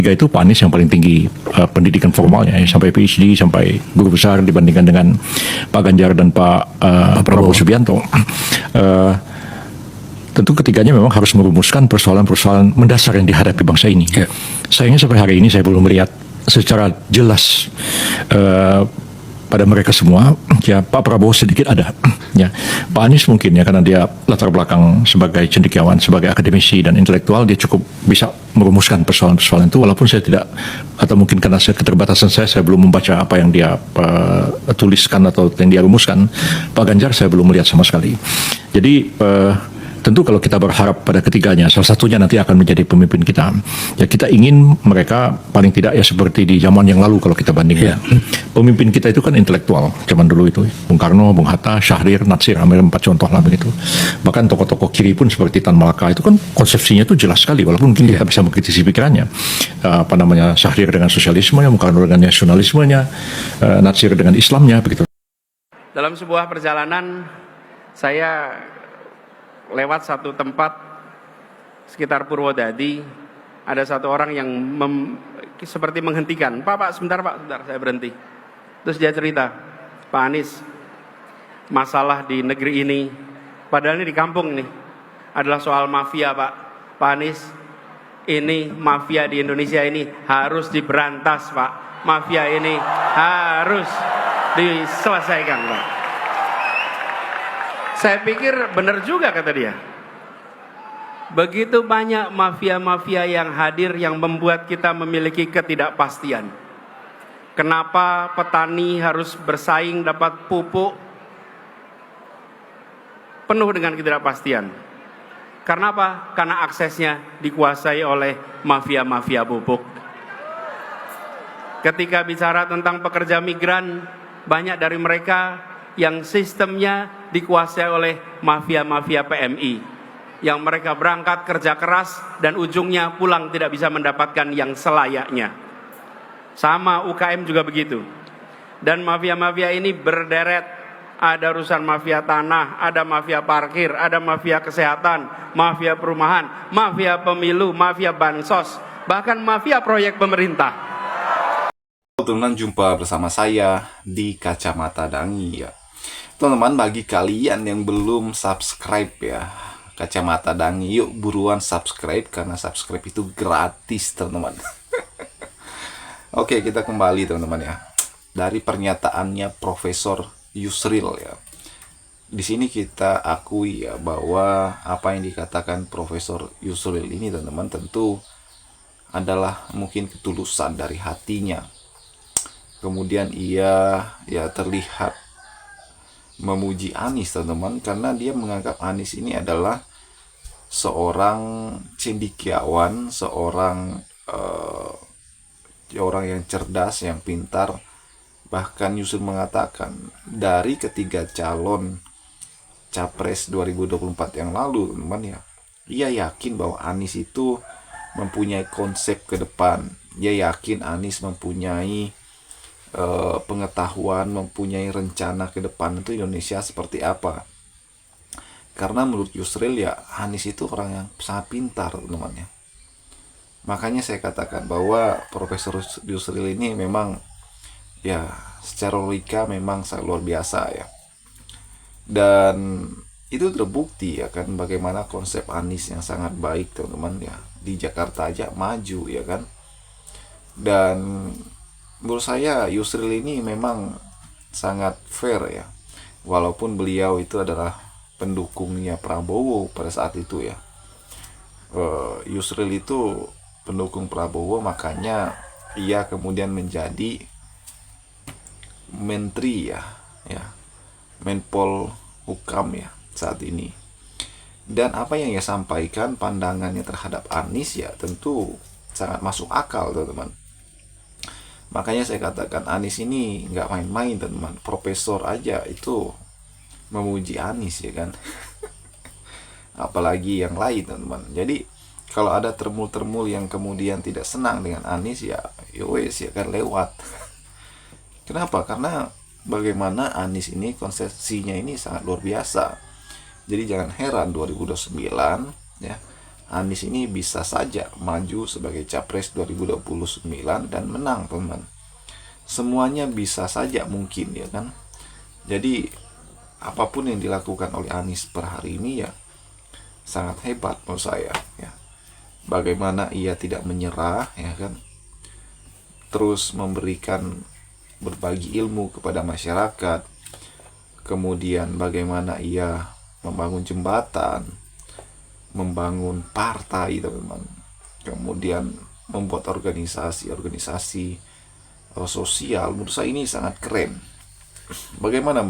Tiga itu Pak Anies yang paling tinggi pendidikan formalnya, ya, sampai PhD, sampai guru besar dibandingkan dengan Pak Ganjar dan Pak Prabowo Subianto. Tentu ketiganya memang harus merumuskan persoalan-persoalan mendasar yang dihadapi bangsa ini. Ya. Sayangnya sampai hari ini saya belum melihat secara jelas pada mereka semua. Ya, Pak Prabowo sedikit ada, ya. Pak Anies mungkin ya, karena dia latar belakang sebagai cendekiawan, sebagai akademisi dan intelektual, dia cukup bisa merumuskan persoalan-persoalan itu. Walaupun saya tidak, atau mungkin karena keterbatasan saya belum membaca apa yang dia tuliskan atau yang dia rumuskan. Pak Ganjar saya belum melihat sama sekali. Jadi tentu kalau kita berharap pada ketiganya, salah satunya nanti akan menjadi pemimpin kita. Ya, kita ingin mereka paling tidak ya seperti di zaman yang lalu kalau kita bandingkan. Pemimpin kita itu kan intelektual, zaman dulu itu. Bung Karno, Bung Hatta, Syahrir, Natsir, ambil 4 contoh lah begitu. Bahkan tokoh-tokoh kiri pun seperti Tan Malaka itu kan konsepsinya itu jelas sekali, walaupun mungkin kita bisa mengkritisi pikirannya. Syahrir dengan sosialismenya, Bung Karno dengan nasionalismenya, Natsir dengan Islamnya, begitu. Dalam sebuah perjalanan, saya lewat satu tempat sekitar Purwodadi, ada satu orang yang seperti menghentikan. Pak, sebentar, saya berhenti. Terus dia cerita, Pak Anies, masalah di negeri ini, padahal ini di kampung nih, adalah soal mafia, Pak. Pak Anies, ini mafia di Indonesia ini harus diberantas, Pak. Mafia ini harus diselesaikan, Pak. Saya pikir benar juga kata dia. Begitu banyak mafia-mafia yang hadir yang membuat kita memiliki ketidakpastian. Kenapa petani harus bersaing dapat pupuk penuh dengan ketidakpastian? Karena apa? Karena aksesnya dikuasai oleh mafia-mafia pupuk. Ketika bicara tentang pekerja migran, banyak dari mereka yang sistemnya dikuasai oleh mafia-mafia PMI, yang mereka berangkat kerja keras dan ujungnya pulang tidak bisa mendapatkan yang selayaknya. Sama UKM juga begitu. Dan mafia-mafia ini berderet, ada urusan mafia tanah, ada mafia parkir, ada mafia kesehatan, mafia perumahan, mafia pemilu, mafia bansos, bahkan mafia proyek pemerintah. Teman-teman, jumpa bersama saya di Kacamata Dangi ya. Teman-teman, bagi kalian yang belum subscribe ya Kacamata Dangi, yuk buruan subscribe, karena subscribe itu gratis teman-teman. Oke, kita kembali teman-teman ya. Dari pernyataannya Profesor Yusril ya. Di sini kita akui ya bahwa apa yang dikatakan Profesor Yusril ini teman-teman tentu adalah mungkin ketulusan dari hatinya. Kemudian ia ya terlihat memuji Anies teman-teman, karena dia menganggap Anies ini adalah seorang cendekiawan, seorang orang yang cerdas, yang pintar. Bahkan Yusril mengatakan dari ketiga calon capres 2024 yang lalu teman-teman ya, ia yakin bahwa Anies itu mempunyai konsep ke depan. Ia yakin Anies mempunyai pengetahuan, mempunyai rencana ke depan itu Indonesia seperti apa. Karena menurut Yusril ya, Anies itu orang yang sangat pintar teman-teman ya. Makanya saya katakan bahwa Profesor Yusril ini memang ya secara logika memang sangat luar biasa ya. Dan itu terbukti ya kan, bagaimana konsep Anies yang sangat baik teman-teman ya. Di Jakarta aja maju ya kan. Dan menurut saya Yusril ini memang sangat fair ya. Walaupun beliau itu adalah pendukungnya Prabowo pada saat itu ya. Yusril itu pendukung Prabowo, makanya ia kemudian menjadi menteri ya, Menpol Hukam ya saat ini. Dan apa yang ia sampaikan, pandangannya terhadap Anies ya tentu sangat masuk akal teman-teman. Makanya saya katakan Anies ini nggak main-main teman-teman. Profesor aja itu memuji Anies ya kan. Apalagi yang lain teman-teman. Jadi kalau ada termul-termul yang kemudian tidak senang dengan Anies ya wes ya kan lewat. Kenapa? Karena bagaimana Anies ini konsepsinya ini sangat luar biasa. Jadi jangan heran 2029 ya Anies ini bisa saja maju sebagai capres 2029 dan menang, teman. Semuanya bisa saja mungkin, ya kan. Jadi apapun yang dilakukan oleh Anies per hari ini ya sangat hebat menurut saya, ya. Bagaimana ia tidak menyerah, ya kan, terus memberikan berbagi ilmu kepada masyarakat, kemudian bagaimana ia membangun jembatan, membangun partai, teman, kemudian membuat organisasi sosial. Menurut saya ini sangat keren. Bagaimana